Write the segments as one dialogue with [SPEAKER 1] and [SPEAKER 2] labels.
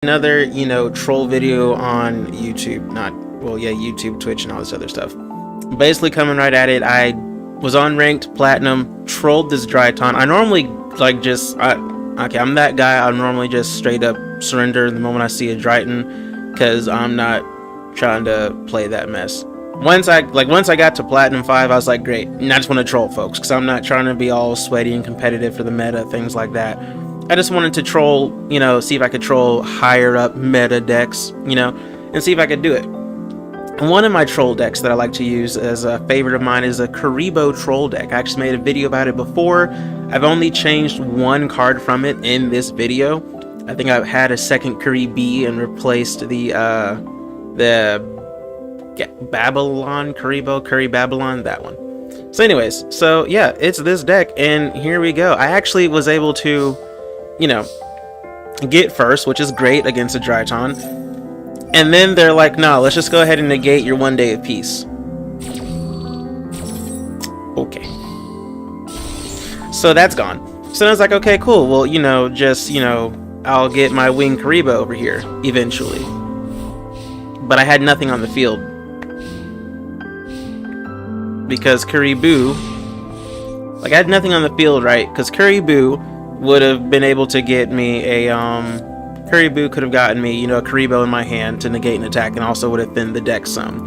[SPEAKER 1] Another, troll video on YouTube. Not, well, yeah, YouTube, Twitch, and all this other stuff. Basically coming right at it. I was on ranked platinum, trolled this Dryton. I normally okay, I'm that guy. I normally just straight up surrender the moment I see a Dryton, because I'm not trying to play that mess. Once I got to platinum 5, I was like, great. And I just want to troll folks, because I'm not trying to be all sweaty and competitive for the meta, things like that. I just wanted to troll, see if I could troll higher up meta decks, and see if I could do it. One of my troll decks that I like to use as a favorite of mine is a Kuriboh troll deck. I actually made a video about it before. I've only changed one card from it in this video. I think I've had a second Kuriboh and replaced the Babylon, Babylon, that one. So anyways, so yeah, it's this deck, and here we go. I actually was able to, get first, which is great against a Dryton. And then they're like, no, let's just go ahead and negate your 1 day of peace. Okay. So that's gone. So I was like, okay, cool. Well, I'll get my wing Kuriboh over here eventually. But I had nothing on the field. Because Kuriboh, I had nothing on the field, right? Because Kuriboh would have been able to get me a, Kuriboh could have gotten me, a Kuriboh in my hand to negate an attack, and also would have thinned the deck some.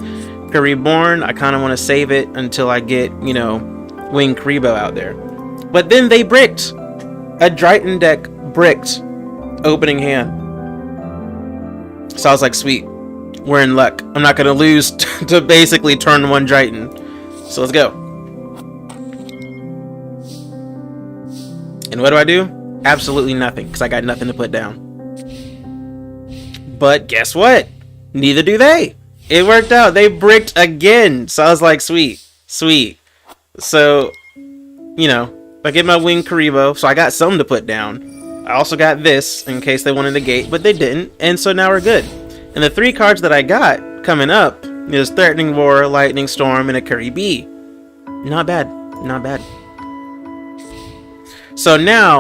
[SPEAKER 1] Kuriboh, I kind of want to save it until I get, wing Kuriboh out there. But then they bricked. A Dryton deck bricked opening hand. So I was like, sweet, we're in luck. I'm not going to lose to basically turn 1 Dryton. So let's go. And what do? Absolutely nothing, because I got nothing to put down. But guess what? Neither do they. It worked out. They bricked again. So I was like, sweet, sweet. So, I get my wing Kuriboh, so I got something to put down. I also got this in case they wanted to gate, but they didn't, and so now we're good. And the 3 cards that I got coming up is Threatening Roar, Lightning Storm, and a Kuriboh. Not bad. Not bad. So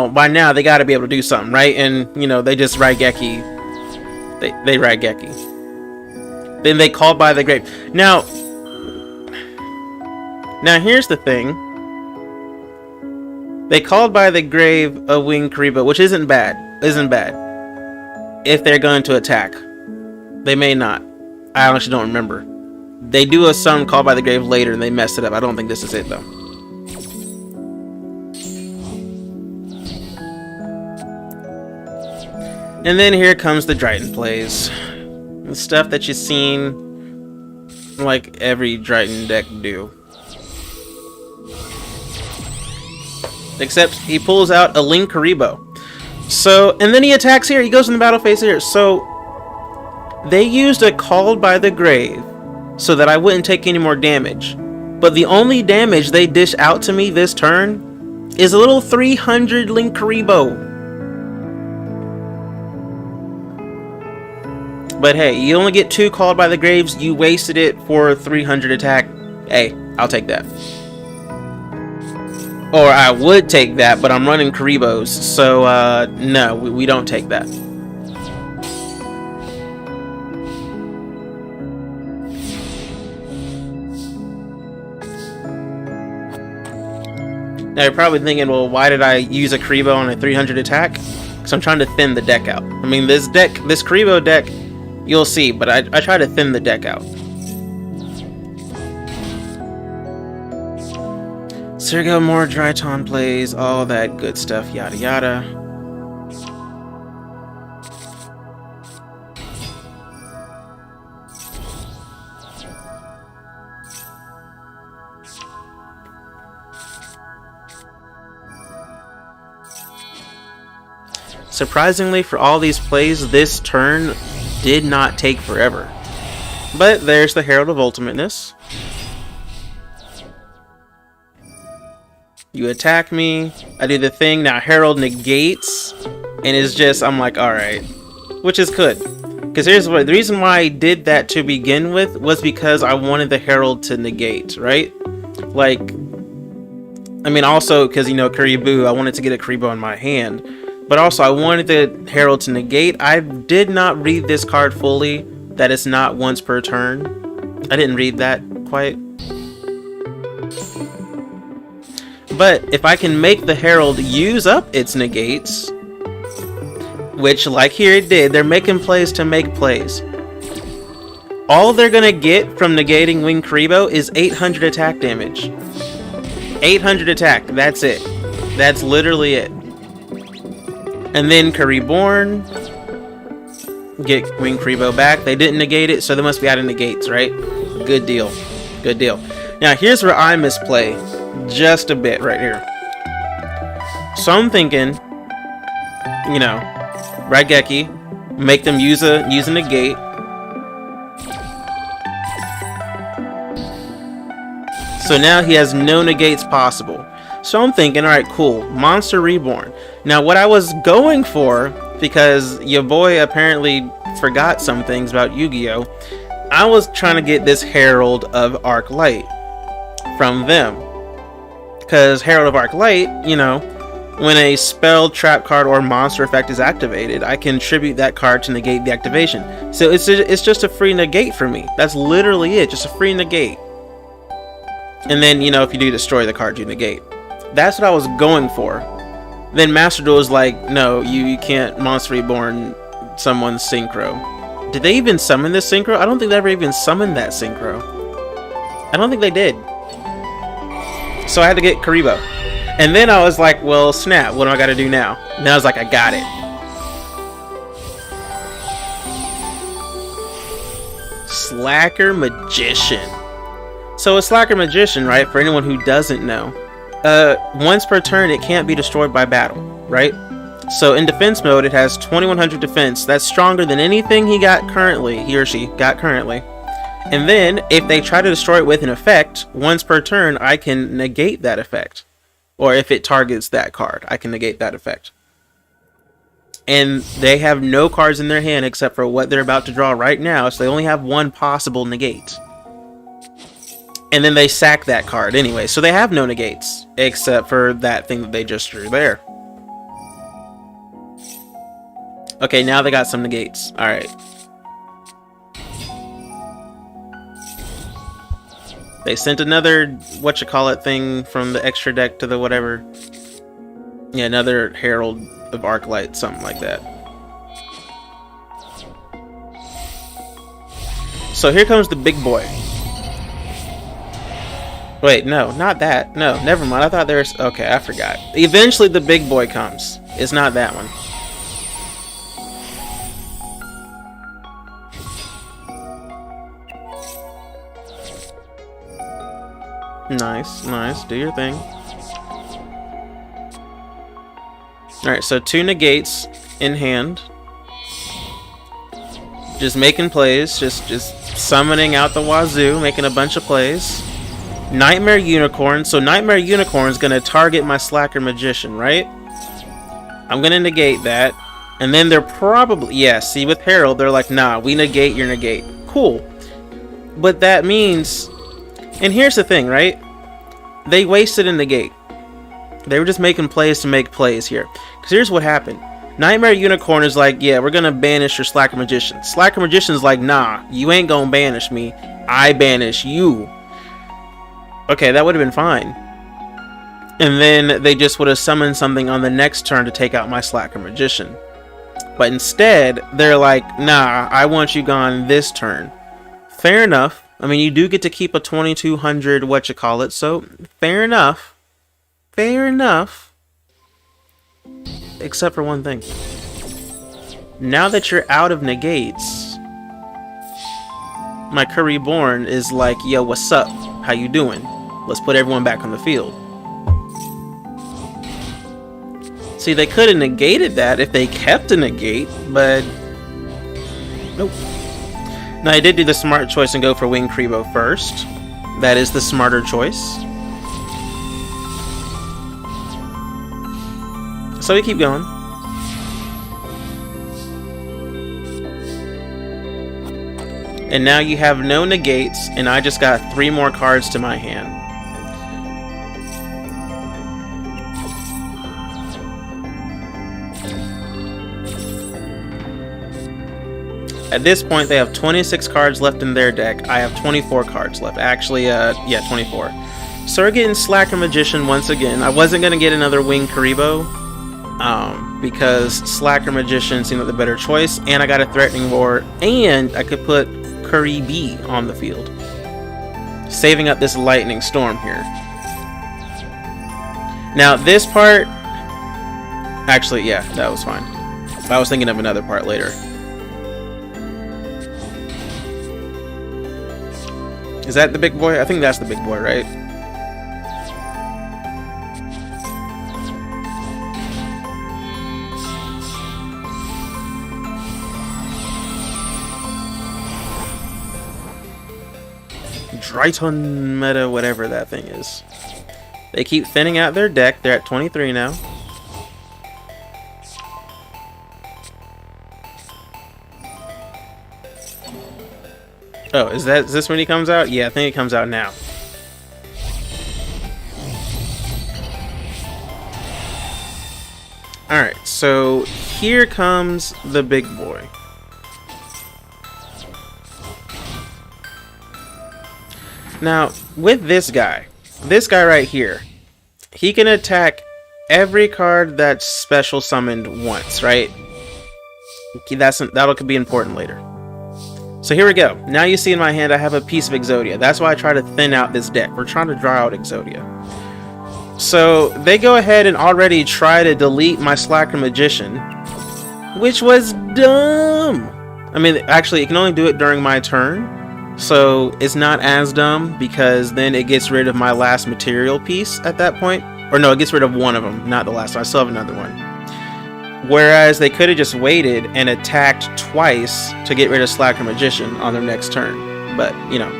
[SPEAKER 1] by now, they got to be able to do something, right? And, they just Raigeki. They Raigeki. Then they called by the grave. Now, here's the thing. They called by the grave a wing Kuriboh, which isn't bad. If they're going to attack. They may not. I honestly don't remember. They do a summon called by the grave later, and they messed it up. I don't think this is it, though. And then here comes the Dryton plays. The stuff that you've seen like every Dryton deck do. Except he pulls out a Link Kuriboh. So, and then he attacks here. He goes in the battle phase here. So, they used a Called by the Grave so that I wouldn't take any more damage. But the only damage they dish out to me this turn is a little 300 Link Kuriboh. But hey, you only get 2 Called by the Graves. You wasted it for 300 attack. Hey, I'll take that. Or I would take that, but I'm running Kuribohs. So, no, we don't take that. Now you're probably thinking, well, why did I use a Kuriboh on a 300 attack? Because I'm trying to thin the deck out. I mean, this Kuriboh deck, you'll see, but I try to thin the deck out. So here we go, more Dryton plays, all that good stuff, yada yada. Surprisingly, for all these plays, this turn did not take forever. But there's the Herald of Ultimateness. You attack me, I do the thing, now Herald negates, and it's just, I'm like, alright. Which is good. Because here's what, the reason why I did that to begin with was because I wanted the Herald to negate, right? Also, because, Kuriboh, I wanted to get a Kuriboh in my hand. But also, I wanted the Herald to negate. I did not read this card fully, that it's not once per turn. I didn't read that quite. But if I can make the Herald use up its negates, which, like here it did, they're making plays to make plays. All they're gonna get from negating Wing Kuriboh is 800 attack damage. 800 attack, that's it. That's literally it. And then Kuriboh, get Wing Kuriboh back. They didn't negate it, so they must be out of negates, right? Good deal. Good deal. Now, here's where I misplay just a bit right here. So I'm thinking, you know, Raigeki, make them use a negate. So now he has no negates possible. So I'm thinking, alright, cool. Monster Reborn. Now, what I was going for, because your boy apparently forgot some things about Yu-Gi-Oh! I was trying to get this Herald of Arc Light from them. Because Herald of Arc Light, you know, when a spell, trap card, or monster effect is activated, I can tribute that card to negate the activation. So it's just a free negate for me. That's literally it, just a free negate. And then, you know, if you do destroy the card, you negate. That's what I was going for. Then Master Duel was like, no, you can't Monster Reborn someone's Synchro. Did they even summon this Synchro? I don't think they ever even summoned that Synchro. I don't think they did. So I had to get Kuriboh. And then I was like, well, snap, what do I gotta do now? And I was like, I got it. Slacker Magician. So a Slacker Magician, right, for anyone who doesn't know, once per turn it can't be destroyed by battle, right? So in defense mode it has 2100 defense. That's stronger than anything he or she got currently. And then if they try to destroy it with an effect, once per turn I can negate that effect. Or if it targets that card, I can negate that effect. And they have no cards in their hand except for what they're about to draw right now, so they only have one possible negate. And then they sack that card anyway, so they have no negates, except for that thing that they just drew there. Okay, now they got some negates. Alright. They sent another, thing from the extra deck to the whatever. Yeah, another Herald of Arc Light, something like that. So here comes the big boy. Wait, no, not that. No, never mind. I thought there was... Okay, I forgot. Eventually the big boy comes. It's not that one. Nice, nice. Do your thing. Alright, so 2 negates in hand. Just making plays. Just summoning out the wazoo. Making a bunch of plays. Nightmare Unicorn. So Nightmare Unicorn is going to target my Slacker Magician, right? I'm going to negate that. And then they're probably... Yeah, see, with Herald, they're like, nah, we negate your negate. Cool. But that means... And here's the thing, right? They wasted a negate. They were just making plays to make plays here. Because here's what happened. Nightmare Unicorn is like, yeah, we're going to banish your Slacker Magician. Slacker Magician's like, nah, you ain't going to banish me. I banish you. Okay, that would have been fine. And then they just would have summoned something on the next turn to take out my Slacker Magician. But instead, they're like, nah, I want you gone this turn. Fair enough. I mean, you do get to keep a 2200 so fair enough. Fair enough. Except for one thing. Now that you're out of negates, my Kuriboh is like, yo, what's up? How you doing? Let's put everyone back on the field. See, they could have negated that if they kept a negate, but nope. Now, I did do the smart choice and go for Wing Kuriboh first. That is the smarter choice. So we keep going. And now you have no negates, and I just got 3 more cards to my hand. At this point, they have 26 cards left in their deck. I have 24 cards left. Actually, yeah, 24. So we're getting Slacker Magician once again. I wasn't going to get another Winged Kuriboh, because Slacker Magician seemed like the better choice, and I got a Threatening Roar, and I could put Kuriboh on the field, saving up this Lightning Storm here. Now this part, actually, yeah, that was fine. I was thinking of another part later. Is that the big boy? I think that's the big boy, right? Dryton meta, whatever that thing is. They keep thinning out their deck. They're at 23 now. Oh, is this when he comes out? Yeah, I think it comes out now. Alright, so here comes the big boy. Now, with this guy right here, he can attack every card that's special summoned once, right? That'll be important later. So here we go. Now you see in my hand I have a piece of Exodia. That's why I try to thin out this deck. We're trying to draw out Exodia. So they go ahead and already try to delete my Slacker Magician, which was dumb. I mean, actually, it can only do it during my turn. So it's not as dumb, because then it gets rid of my last material piece at that point. Or no, it gets rid of one of them, not the last one. I still have another one. Whereas they could have just waited and attacked twice to get rid of Slacker Magician on their next turn. But, you know,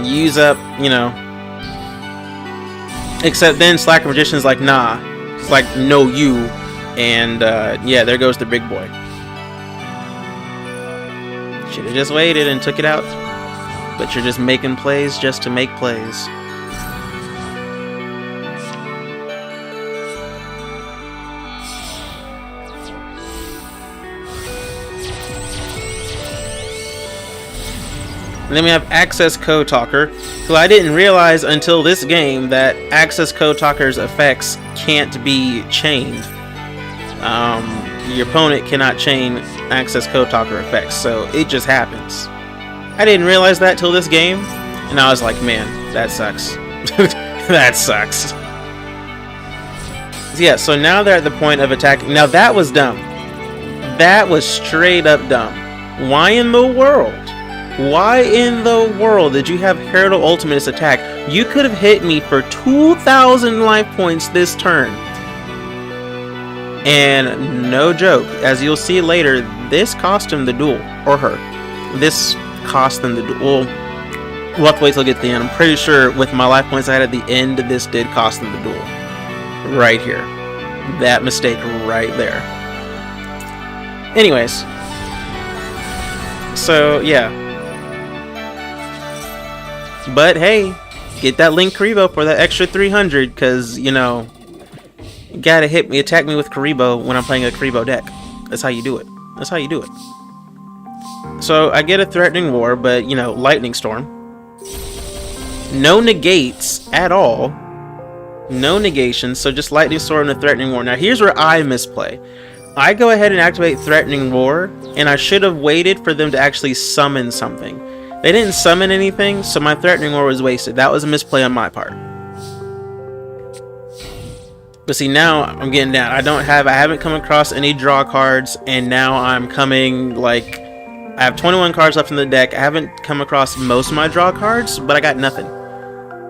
[SPEAKER 1] use up, you know. Except then Slacker Magician's like, nah. It's like, no you. And, yeah, there goes the big boy. Should have just waited and took it out. But you're just making plays just to make plays. And then we have Access Code Talker, who I didn't realize until this game that Access Code Talker's effects can't be chained. Your opponent cannot chain Access Code Talker effects, so it just happens. I didn't realize that till this game, and I was like, man, that sucks. That sucks. Yeah, so now they're at the point of attacking. Now that was dumb. That was straight up dumb. Why in the world? Why in the world did you have Herald of Ultimatus attack? You could have hit me for 2,000 life points this turn. And no joke, as you'll see later, this cost him the duel. Or her. This cost them the duel. We'll have to wait till we get to the end. I'm pretty sure with my life points I had at the end, this did cost them the duel. Right here. That mistake right there. Anyways. So, yeah. But hey, get that Link Kuriboh for that extra 300, because, you know, you gotta attack me with Kuriboh when I'm playing a Kuriboh deck. That's how you do it. That's how you do it. So I get a Threatening Roar, but, you know, Lightning Storm. No negates at all. No negations, so just Lightning Storm and a Threatening Roar. Now here's where I misplay. I go ahead and activate Threatening Roar, and I should have waited for them to actually summon something. They didn't summon anything, so my Threatening Roar was wasted. That was a misplay on my part. But see, now I'm getting down. I haven't come across any draw cards, and now I'm coming, like, I have 21 cards left in the deck. I haven't come across most of my draw cards, but I got nothing.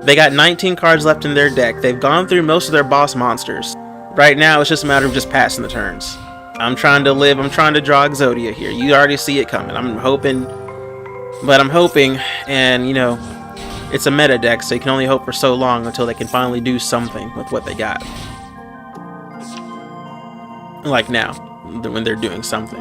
[SPEAKER 1] They got 19 cards left in their deck. They've gone through most of their boss monsters. Right now, it's just a matter of just passing the turns. I'm trying to draw Exodia here. You already see it coming. I'm hoping, and, you know, it's a meta deck, so you can only hope for so long until they can finally do something with what they got. Like now, when they're doing something.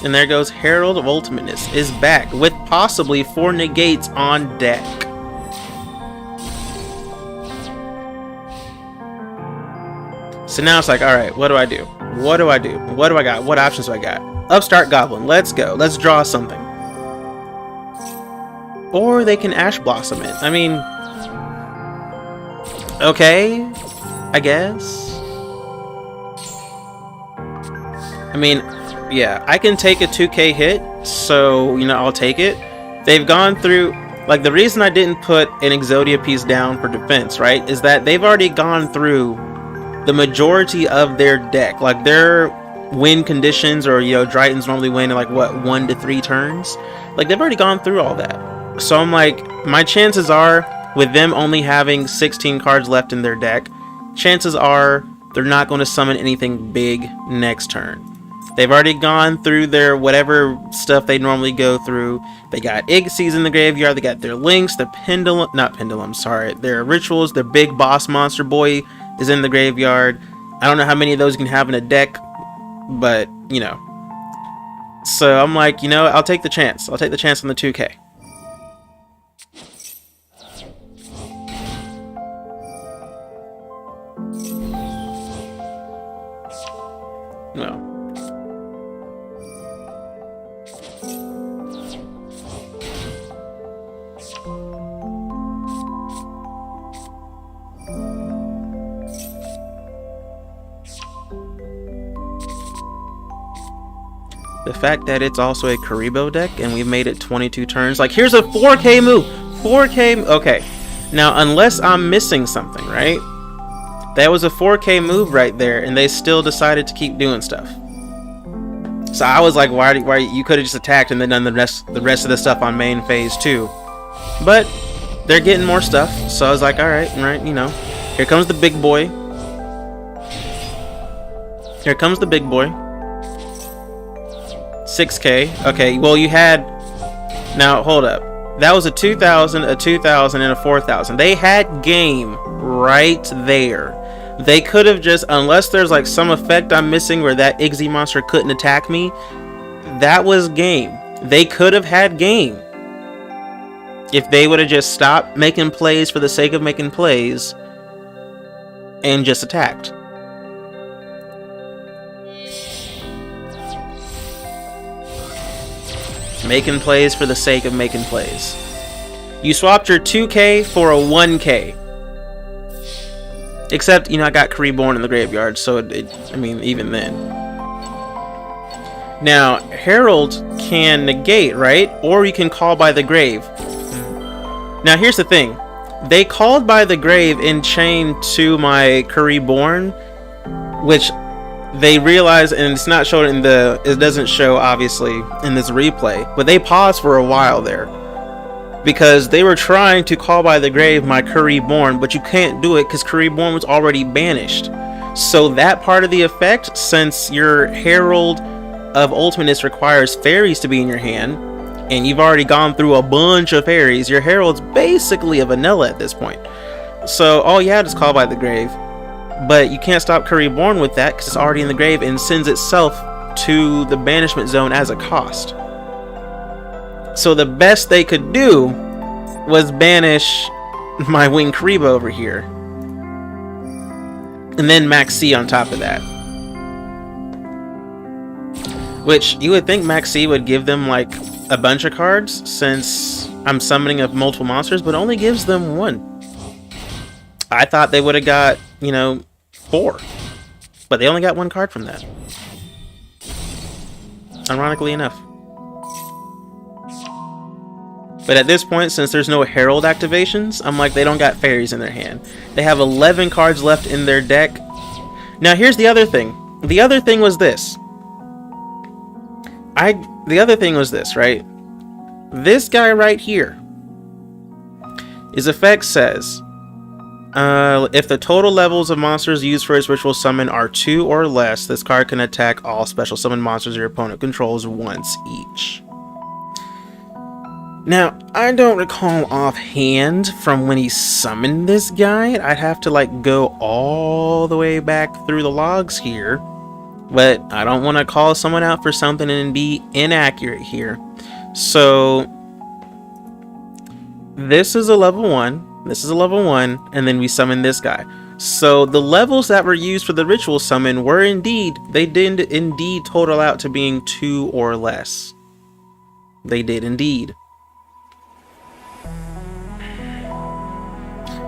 [SPEAKER 1] And there goes Herald of Ultimateness is back with possibly 4 negates on deck. So now it's like, all right, what do I do? What do I do? What do I got? What options do I got? Upstart Goblin. Let's go. Let's draw something. Or they can Ash Blossom it. I mean, okay, I guess. I mean, yeah, I can take a 2k hit, so, you know, I'll take it. They've gone through, like, the reason I didn't put an Exodia piece down for defense, right, is that they've already gone through the majority of their deck. Like, their win conditions, or, you know, Drytons normally win in, like, what, 1 to 3 turns? Like, they've already gone through all that. So I'm like, my chances are, with them only having 16 cards left in their deck, chances are they're not going to summon anything big next turn. They've already gone through their whatever stuff they normally go through. They got Igseas in the graveyard, they got their links, their their rituals, their big boss monster boy is in the graveyard. I don't know how many of those you can have in a deck, but, you know. So I'm like, you know, I'll take the chance. I'll take the chance on the 2k. Well, the fact that it's also a Kuriboh deck and we've made it 22 turns. Like, here's a 4k move. 4k. Okay. Now, unless I'm missing something, right? That was a 4k move right there, and they still decided to keep doing stuff. So I was like, why you could have just attacked and then done the rest of the stuff on main phase too. But they're getting more stuff, so I was like, all right, you know, here comes the big boy. Here comes the big boy. 6k. Okay, well, you had, now hold up, that was a 2,000, a 2,000, and a 4,000. They had game right there. They could have just, unless there's like some effect I'm missing where that Iggy monster couldn't attack me, that was game. They could have had game if they would have just stopped making plays for the sake of making plays and just attacked. Making plays for the sake of making plays. You swapped your 2k for a 1k. Except, you know, I got Kuriboh in the graveyard, so I mean, even then. Now, Herald can negate, right? Or you can call by the grave. Now, here's the thing. They called by the grave in chain to my Kuriboh, which they realized, and it's not shown in the, it doesn't show obviously in this replay, but they paused for a while there because they were trying to call by the grave my Kuriboh, but you can't do it because Kuriboh was already banished. So that part of the effect, since your Herald of Ultimateness requires fairies to be in your hand, and you've already gone through a bunch of fairies, your Herald's basically a vanilla at this point. So all you had is call by the grave. But you can't stop Kuriboh with that because it's already in the grave and sends itself to the banishment zone as a cost. So the best they could do was banish my Winged Kuriboh over here. And then Max C on top of that. Which you would think Max C would give them like a bunch of cards since I'm summoning of multiple monsters, but only gives them 1. I thought they would have got, you know, 4, but they only got 1 card from that, ironically enough. But at this point, since there's no Herald activations, I'm like, they don't got fairies in their hand. They have 11 cards left in their deck. Now here's the other thing. The other thing was this. Right? This guy right here, his effect says, if the total levels of monsters used for its ritual summon are 2 or less, this card can attack all special summon monsters your opponent controls once each. Now, I don't recall offhand from when he summoned this guy. I'd have to like go all the way back through the logs here, but I don't want to call someone out for something and be inaccurate here. So this is a level 1. This is a level 1, and then we summon this guy. So the levels that were used for the ritual summon were indeed, they did indeed total out to being 2 or less. They did indeed.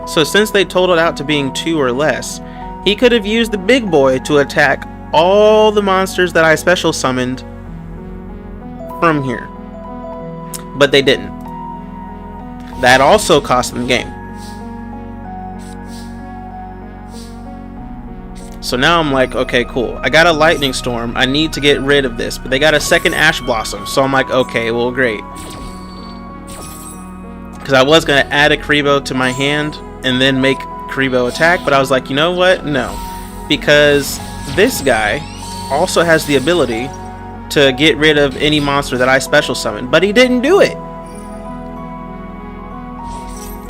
[SPEAKER 1] So since they totaled out to being 2 or less, he could have used the big boy to attack all the monsters that I special summoned from here. But they didn't. That also cost them the game. So now I'm like, okay, cool. I got a lightning storm. I need to get rid of this. But they got a second ash blossom. So I'm like, okay, well, great. Because I was going to add a Kuriboh to my hand and then make Kuriboh attack. But I was like, you know what? No. Because this guy also has the ability to get rid of any monster that I special summon. But he didn't do it.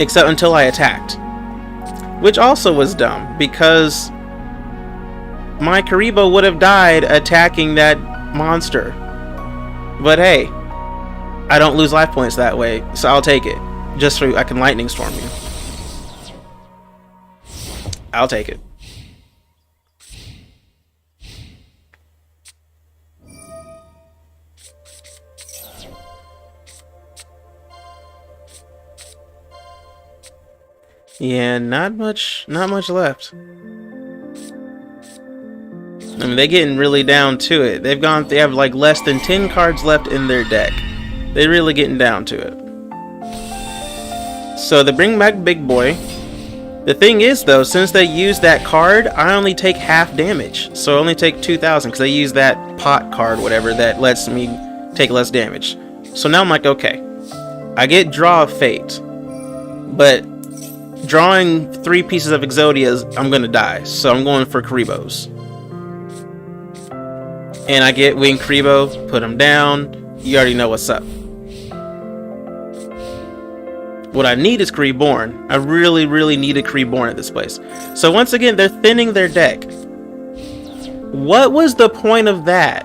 [SPEAKER 1] Except until I attacked. Which also was dumb. Because my Kuriboh would have died attacking that monster. But hey, I don't lose life points that way, so I'll take it. Just so I can lightning storm you. I'll take it. Yeah, not much left. I mean, they're getting really down to it. They have like less than 10 cards left in their deck. They're really getting down to it. So they bring back Big Boy. The thing is though, since they use that card, I only take half damage. So I only take 2,000 because they use that pot card, whatever, that lets me take less damage. So now I'm like, okay. I get Draw of Fate. But drawing 3 pieces of Exodias, I'm going to die. So I'm going for Kuribohs. And I get Wing Kuriboh, put him down. You already know what's up. What I need is Kuriboh. I really need a Kuriboh at this place. So once again, they're thinning their deck. What was the point of that?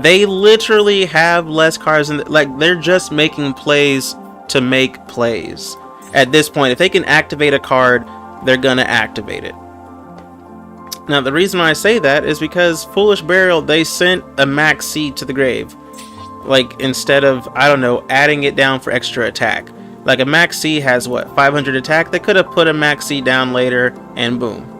[SPEAKER 1] They literally have less cards in like they're just making plays to make plays. At this point, if they can activate a card, they're gonna activate it. Now, the reason why I say that is because Foolish Burial, they sent a max seed to the grave. Like, instead of, I don't know, adding it down for extra attack. Like, a max seed has, what, 500 attack? They could have put a max seed down later, and boom.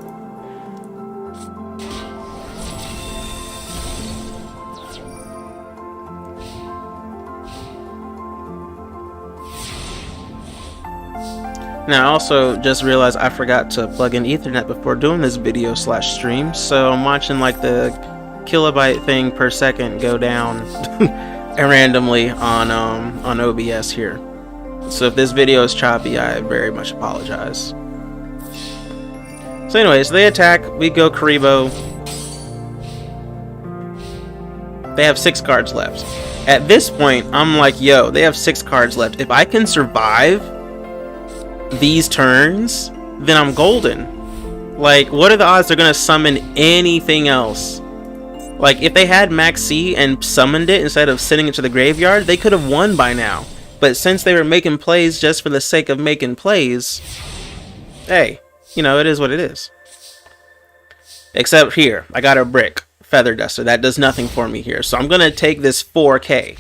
[SPEAKER 1] Now I also just realized I forgot to plug in Ethernet before doing this video / stream, so I'm watching like the kilobyte thing per second go down randomly on OBS here. So if this video is choppy, I very much apologize. So anyways, they attack, we go Kuriboh. They have 6 cards left. At this point, I'm like, yo, they have 6 cards left. If I can survive these turns, then I'm golden. Like, what are the odds they're gonna summon anything else? Like, if they had Max C and summoned it instead of sending it to the graveyard, they could have won by now. But since they were making plays just for the sake of making plays, hey, you know, it is what it is. Except here, I got a brick Feather Duster. That does nothing for me here. So I'm gonna take this 4K.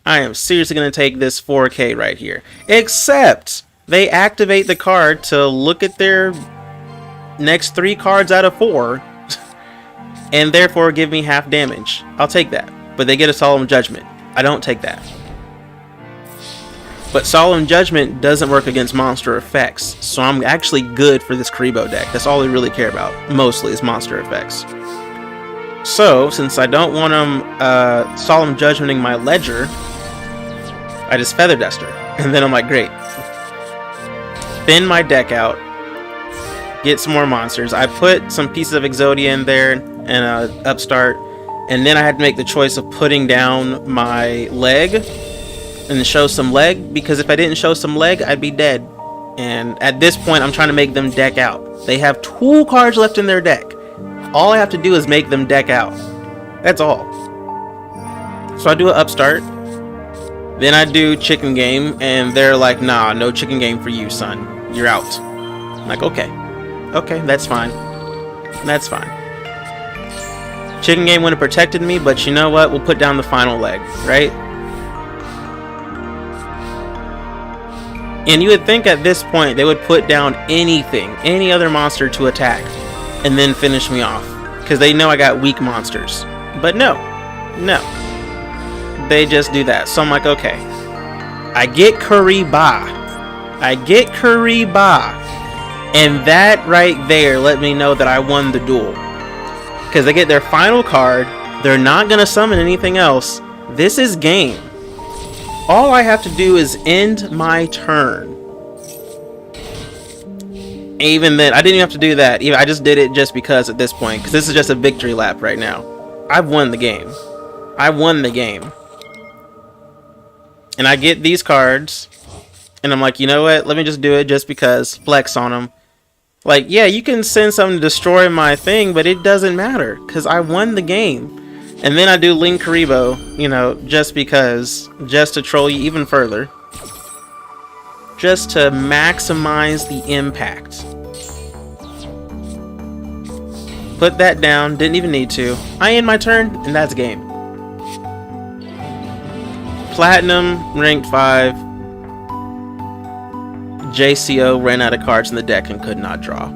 [SPEAKER 1] I am seriously gonna take this 4K right here. Except they activate the card to look at their next 3 cards out of 4 and therefore give me half damage. I'll take that. But they get a Solemn Judgment. I don't take that. But Solemn Judgment doesn't work against monster effects, so I'm actually good for this Kuriboh deck. That's all we really care about, mostly, is monster effects. So, since I don't want them Solemn Judgmenting my Ledger, I just Feather Duster. And then I'm like, great. Thin my deck out, get some more monsters. I put some pieces of Exodia in there and Upstart, and then I had to make the choice of putting down my leg and show some leg, because if I didn't show some leg, I'd be dead. And at this point, I'm trying to make them deck out. They have 2 cards left in their deck. All I have to do is make them deck out. That's all. So I do an Upstart. Then I do Chicken Game, and they're like, nah, no Chicken Game for you, son. You're out. I'm like, okay. Okay, that's fine. That's fine. Chicken game would have protected me, but you know what? We'll put down the final leg, right? And you would think at this point they would put down anything, any other monster to attack, and then finish me off. Because they know I got weak monsters. But no. No. They just do that. So I'm like, okay. I get Kuriboh. I get Kuriboh. And that right there let me know that I won the duel. Because they get their final card. They're not going to summon anything else. This is game. All I have to do is end my turn. Even then, I didn't even have to do that. I just did it just because at this point. Because this is just a victory lap right now. I've won the game. I won the game. And I get these cards. And I'm like, you know what? Let me just do it just because. Flex on them. Like, yeah, you can send something to destroy my thing, but it doesn't matter. Because I won the game. And then I do Link Kuriboh, you know, just because. Just to troll you even further. Just to maximize the impact. Put that down. Didn't even need to. I end my turn, and that's game. Platinum, ranked 5. JCO ran out of cards in the deck and could not draw.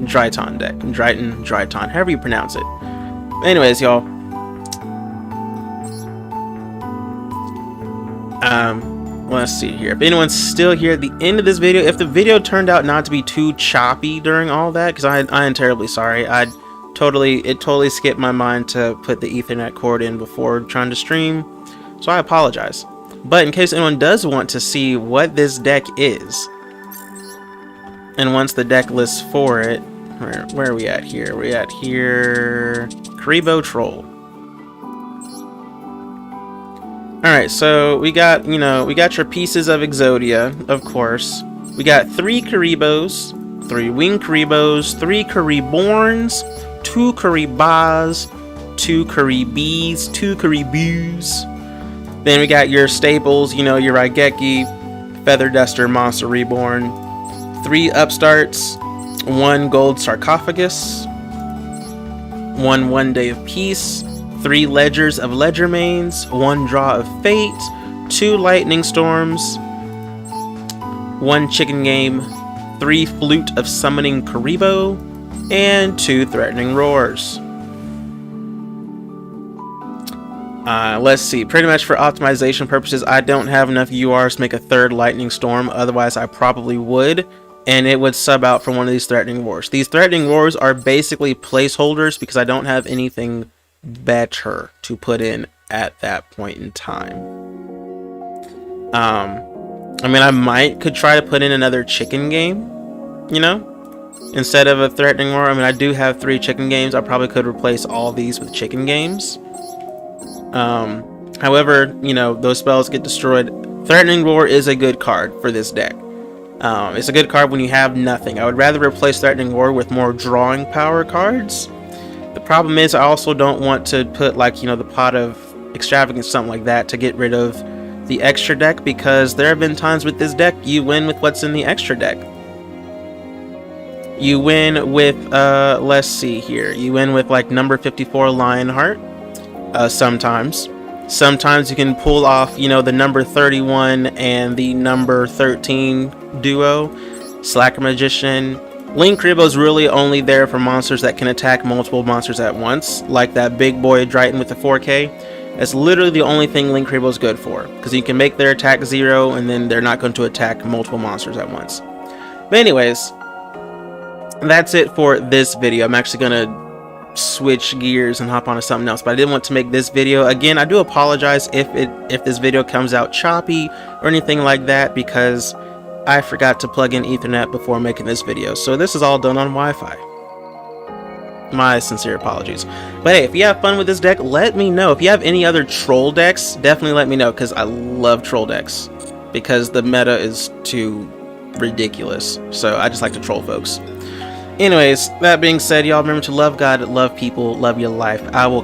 [SPEAKER 1] Dryton deck. Dryton, however you pronounce it. Anyways, y'all. Let's see here. If anyone's still here at the end of this video, if the video turned out not to be too choppy during all that, because I am terribly sorry. It totally skipped my mind to put the Ethernet cord in before trying to stream, so I apologize. But in case anyone does want to see what this deck is, and once the deck lists for it, where are we at here? We're at here. Kuriboh Troll. Alright, so we got, we got your pieces of Exodia, of course. We got 3 Kuribohs, 3 Winged Kuribohs, 3 Kuriborns, 2 Kuribohs, 2 Kuribis, 2 Kuriboos. Then we got your staples, your Raigeki, Feather Duster, Monster Reborn, 3 Upstarts, 1 Gold Sarcophagus, 1 Day of Peace, 3 Ledgers of Ledgermanes, 1 Draw of Fate, 2 Lightning Storms, 1 Chicken Game, 3 Flute of Summoning Kuriboh, and 2 Threatening Roars. Let's see. Pretty much for optimization purposes, I don't have enough URs to make a 3rd Lightning Storm. Otherwise, I probably would. And it would sub out for one of these Threatening Roars. These Threatening Roars are basically placeholders because I don't have anything better to put in at that point in time. I mean, I could try to put in another chicken game, instead of a Threatening Roar. I mean, I do have 3 chicken games. I probably could replace all these with chicken games. However, those spells get destroyed. Threatening Roar is a good card for this deck. It's a good card when you have nothing. I would rather replace Threatening Roar with more drawing power cards. The problem is I also don't want to put the Pot of Extravagance, something like that, to get rid of the extra deck, because there have been times with this deck you win with what's in the extra deck. You win with, let's see here, you win with number 54 Lionheart, sometimes. Sometimes you can pull off, the number 31 and the number 13 duo, Slacker Magician. Link Kuriboh is really only there for monsters that can attack multiple monsters at once, like that big boy Dryton with the 4K. That's literally the only thing Link Kuriboh is good for, because you can make their attack 0 and then they're not going to attack multiple monsters at once. But anyways, that's it for this video. I'm actually going to switch gears and hop onto something else, but I didn't want to make this video. Again, I do apologize if this video comes out choppy or anything like that, because I forgot to plug in Ethernet before making this video, so this is all done on Wi-Fi. My sincere apologies. But hey, if you have fun with this deck, let me know. If you have any other troll decks, definitely let me know, because I love troll decks, because the meta is too ridiculous, so I just like to troll folks. Anyways, that being said, y'all remember to love God, love people, love your life. I will